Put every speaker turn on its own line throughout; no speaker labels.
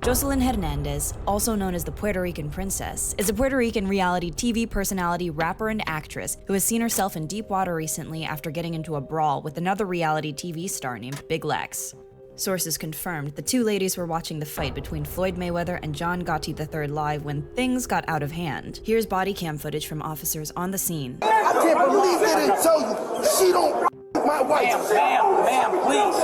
Jocelyn Hernandez, also known as the Puerto Rican Princess, is a Puerto Rican reality TV personality, rapper, and actress who has seen herself in deep water recently after getting into a brawl with another reality TV star named Big Lex. Sources confirmed the two ladies were watching the fight between Floyd Mayweather and John Gotti III live when things got out of hand. Here's body cam footage from officers on the scene.
I can't believe they didn't tell you. She don't my wife.
Ma'am, please.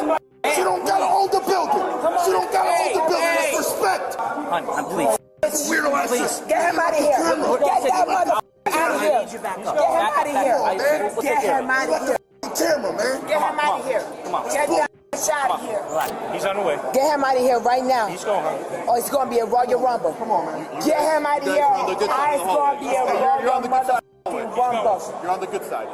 She don't gotta own the building. She don't gotta own the building. That's respect.
Hon, please.
That's weirdo ass shit.
Get him out of here. Get that mother out of here.
I need you back up.
Get him out of here.
Come on, man.
Get him out of here.
Camera, man.
Get him out of here.
Come on.
Get that out of here.
He's on the way.
Get him out of here right now.
He's going home.
Oh, it's gonna be a Royal Rumble.
Come on, man.
Get him out of here. It's gonna be a Royal motherfucking Rumble.
You're on the good side.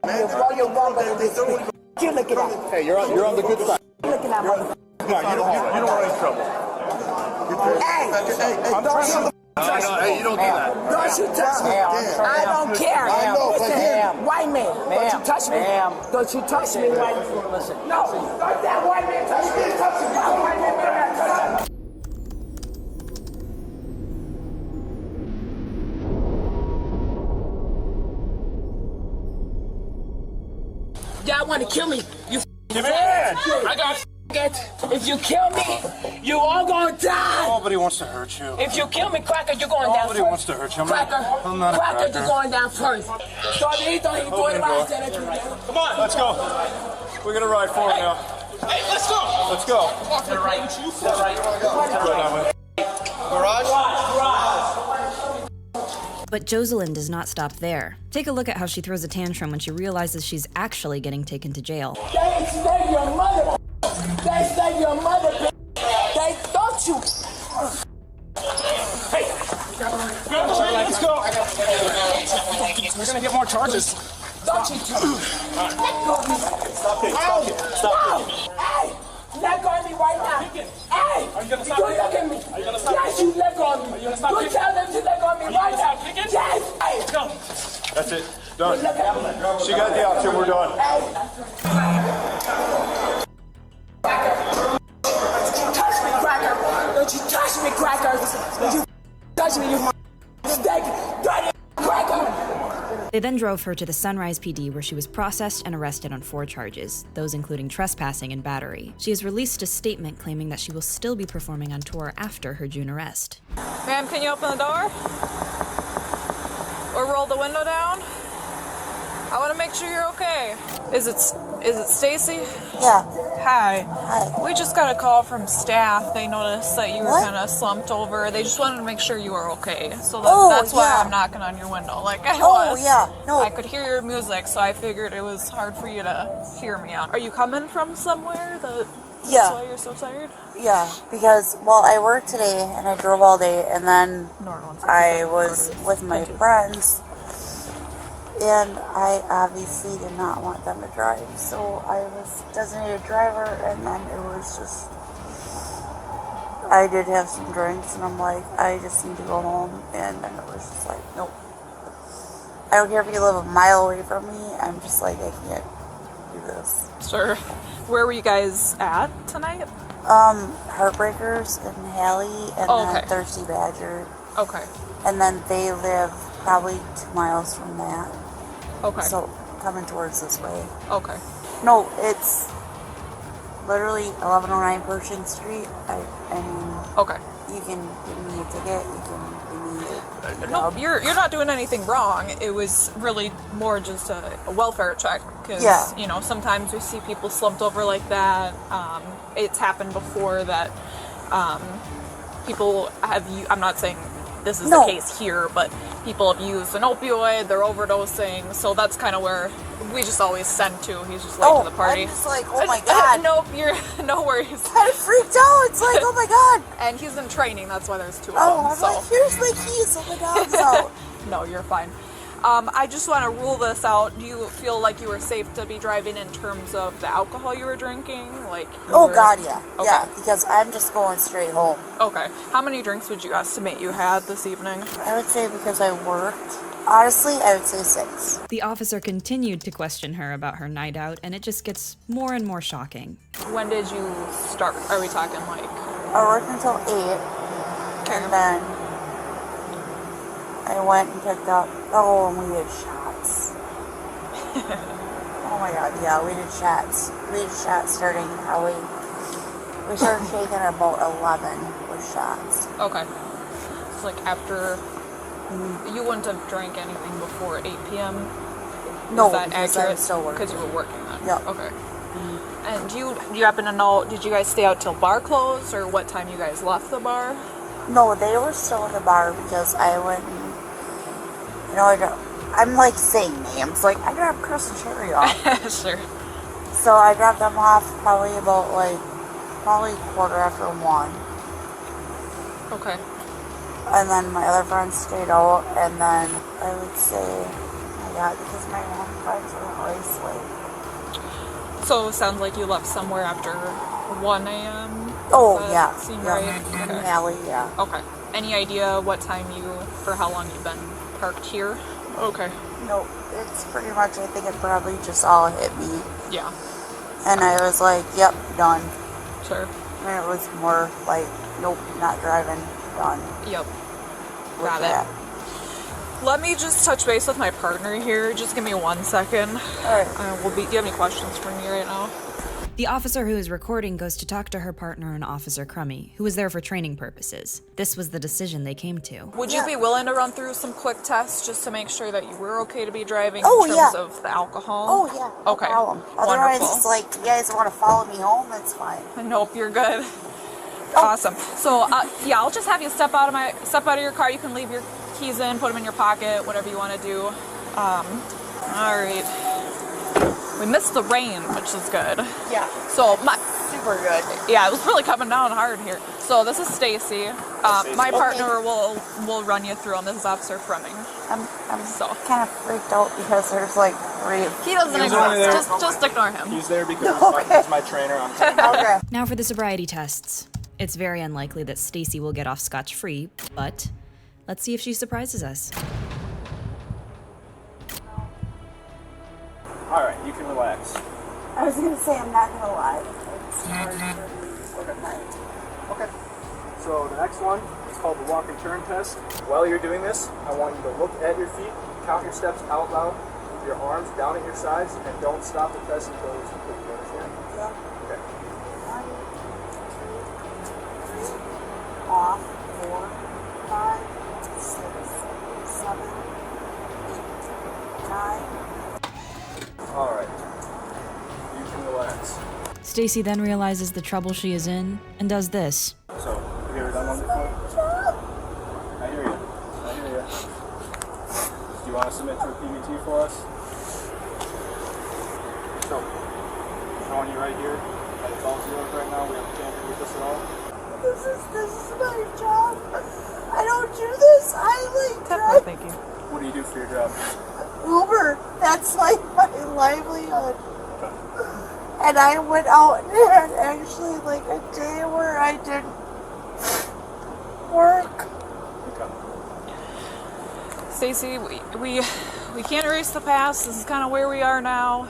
A Royal Rumble in this thing. You look at that.
Hey, you're on the good side.
Look at that motherfucker.
Come on, you don't want any trouble. Hey,
I'm trying to.
hey, you don't do that.
Don't you touch me. I don't care.
I know, but
Listen, white man, don't you touch me. Don't you touch me, white man.
Listen.
No, don't that white man touch me. That white man better not touch me. Y'all want to kill me? You
Man, I got
it. If you kill me, you all gonna die.
Nobody wants to hurt you.
If you kill me, Cracker, you're going down
Nobody
first.
wants to hurt you.
Cracker,
I'm not a
Cracker,
cracker.
you're going down first. So he thought he doing about that.
Come on, let's go. We're gonna ride forward now. Hey, let's go. Let's go.
But Jocelyn does not stop there. Take a look at how she throws a tantrum when she realizes she's actually getting taken to jail.
They say your mother. They say your mother. They thought you.
Hey, let's go. We're gonna get more charges.
Don't you do.
Stop it. Stop it.
Hey, let go of me right now. Hey,
Are you gonna
you
stop
look
kicking?
at me.
Are you gonna stop
Yes, you let go of me.
you gonna stop
You
kicking?
tell them to let go of me right now.
stop kicking?
Yes. Hey,
Go.
That's it. Done.
look at me.
She got the option. We're done.
Touch me, Cracker. Don't you touch me, Cracker. Don't you touch me, you mistake. Dirty Cracker.
They then drove her to the Sunrise PD where she was processed and arrested on 4 charges, those including trespassing and battery. She has released a statement claiming that she will still be performing on tour after her June arrest.
Ma'am, can you open the door? Or roll the window down? I want to make sure you're okay. Is it Stacy?
Yeah.
Hi.
Hi.
We just got a call from staff. They noticed that you were
What?
kind of slumped over. They just wanted to make sure you were okay. So
Oh,
that's why
yeah.
I'm knocking on your window. Like I
Oh,
was.
yeah. No.
I could hear your music, so I figured it was hard for you to hear me out. Are you coming from somewhere? That's
Yeah.
why you're so tired?
Yeah, because, well, I worked today and I drove all day, and then I was with my friends, and I obviously did not want them to drive, so I was designated driver, and then it was just, I did have some drinks, and I'm like, I just need to go home, and then it was just like, nope. I don't care if you live a mile away from me, I'm just like, I can't do this.
Sure. Where were you guys at tonight?
Heartbreakers and Hallie, and
Oh, okay.
then Thirsty Badger,
Okay.
and then they live probably 2 miles from that,
Okay.
so coming towards this way.
Okay.
No, it's literally 1109 Pershing Street. I mean,
Okay.
you can give me a ticket, you can give me a
No,
job.
you're not doing anything wrong. It was really more just a welfare check because
Yeah.
you know sometimes we see people slumped over like that. It's happened before that people have. I'm not saying this is
No.
the case here, but people have used an opioid. They're overdosing, so that's kind of where we just always send to. He's just late to the party.
I'm just like, oh my god.
Nope, you're no worries.
I freaked out. It's like, oh my god.
And he's in training. That's why there's 2 of
Oh,
them.
I'm
so.
like, here's my keys, so the dog's out.
No, you're fine. I just want to rule this out. Do you feel like you were safe to be driving in terms of the alcohol you were drinking? Like,
Oh god, yeah.
Okay.
Yeah, because I'm just going straight home.
Okay. How many drinks would you estimate you had this evening?
I would say because I worked, honestly, I would say 6.
The officer continued to question her about her night out, and it just gets more and more shocking.
When did you start? Are we talking like
I worked until 8. And then I went and picked up, and we did shots. Oh my god, yeah, we did shots. We did shots starting probably, we started shaking at about 11 with shots.
Okay. So like after, you wouldn't have drank anything before 8 p.m.?
No,
is that
because
accurate?
I was still working.
Because you were working then?
Yep.
Okay. And do you happen to know, did you guys stay out till bar closed, or what time you guys left the bar?
No, they were still in the bar because I went and, I'm like saying names, like I dropped Chris and Sherry off.
Sure.
So I dropped them off probably about quarter after 1.
Okay.
And then my other friends stayed out, and then I would say, oh my god, because my mom friends were always late.
So it sounds like you left somewhere after 1 a.m.?
Oh,
Does that
yeah.
seem
Yeah.
right?
In
Okay.
Alley, yeah.
Okay. Any idea what time for how long you've been parked here? Okay.
Nope. It's pretty much, I think it probably just all hit me.
Yeah.
And I was like, yep, done.
Sure.
And it was more like, nope, not driving, done.
Yep.
With
Got
that.
it. Let me just touch base with my partner here. Just give me 1 second.
Alright.
Do you have any questions for me right now?
The officer who is recording goes to talk to her partner and Officer Crummy, who was there for training purposes. This was the decision they came to.
Would you be willing to run through some quick tests just to make sure that you were okay to be driving
Oh,
in
yeah.
terms of the alcohol?
Oh, yeah. No
Okay.
problem. Otherwise,
Wonderful.
it's like, you guys want to follow me home? That's fine.
Nope, you're good. Awesome. So, yeah, I'll just have you step out of your car. You can leave your keys in, put them in your pocket, whatever you want to do. All right. We missed the rain, which is good.
Yeah.
So
Super good.
yeah, it was really coming down hard here. So this is Stacy. My partner will run you through them. This is Officer Fremming.
I'm
So.
kind of freaked out because there's like 3 of
He doesn't
He's only there.
exist. Just ignore him.
He's there because
Okay.
he's my trainer. I'm training.
Okay.
Now for the sobriety tests. It's very unlikely that Stacy will get off scotch-free, but let's see if she surprises us.
All right, you can relax.
I was going to say, I'm not going to lie. It's
Okay. So the next one is called the walk and turn test. While you're doing this, I want you to look at your feet, count your steps out loud, with your arms down at your sides, and don't stop the test until it's complete. You understand?
Yeah.
Okay.
1, 2, 3, off, 4, 5, 6, 7, 8, 9.
All right. You can relax.
Stacy then realizes the trouble she is in and does this.
So, have you ever done one before? I hear you. Do you want to submit to a PBT for us? So, showing you right here that it's all zeros right now. We have can't do this at all.
This is my job. I don't do this. I drive
Thank you.
What do you do for your job?
Uber. That's like my livelihood. And I went out and had actually like a day where I didn't work.
Okay.
Stacy, we can't erase the past. This is kind of where we are now.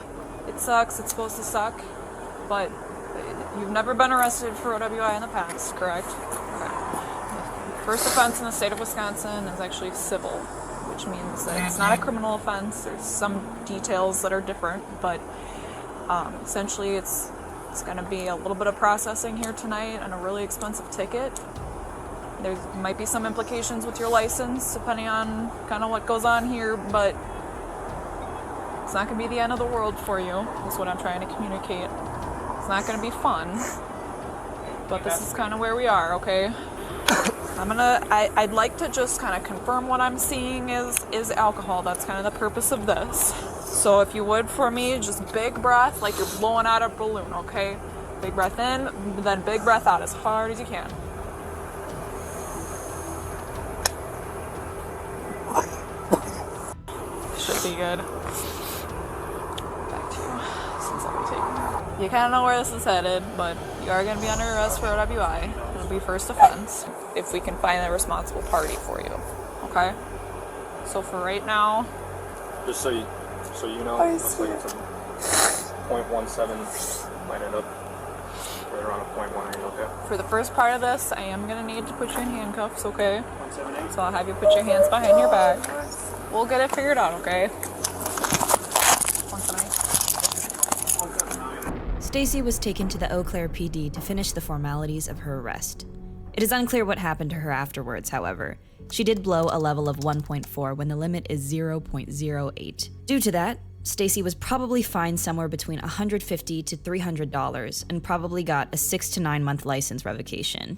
It sucks. It's supposed to suck, but you've never been arrested for OWI in the past, correct? Okay. First offense in the state of Wisconsin is actually civil, which means that it's not a criminal offense. There's some details that are different, but essentially it's going to be a little bit of processing here tonight and a really expensive ticket. There might be some implications with your license depending on kind of what goes on here, but it's not going to be the end of the world for you. That's what I'm trying to communicate. It's not going to be fun, but this is kind of where we are, okay? I'd like to just kind of confirm what I'm seeing is alcohol. That's kind of the purpose of this. So if you would for me, just big breath, like you're blowing out a balloon, okay? Big breath in, then big breath out as hard as you can. Should be good. Back to you, since I'll be taking you. You kind of know where this is headed, but you are going to be under arrest for OWI. It'll be first offense if we can find a responsible party for you, okay? So for right now,
Just so you know, looks like it's a 0.17 might end up for right around a .1. Are you okay?
For the first part of this, I am gonna need to put you in handcuffs, okay? So I'll have you put your hands behind your back. We'll get it figured out, okay? 179.
Stacy was taken to the Eau Claire PD to finish the formalities of her arrest. It is unclear what happened to her afterwards, however. She did blow a level of 1.4 when the limit is 0.08. Due to that, Stacy was probably fined somewhere between $150 to $300 and probably got a 6 to 9 month license revocation.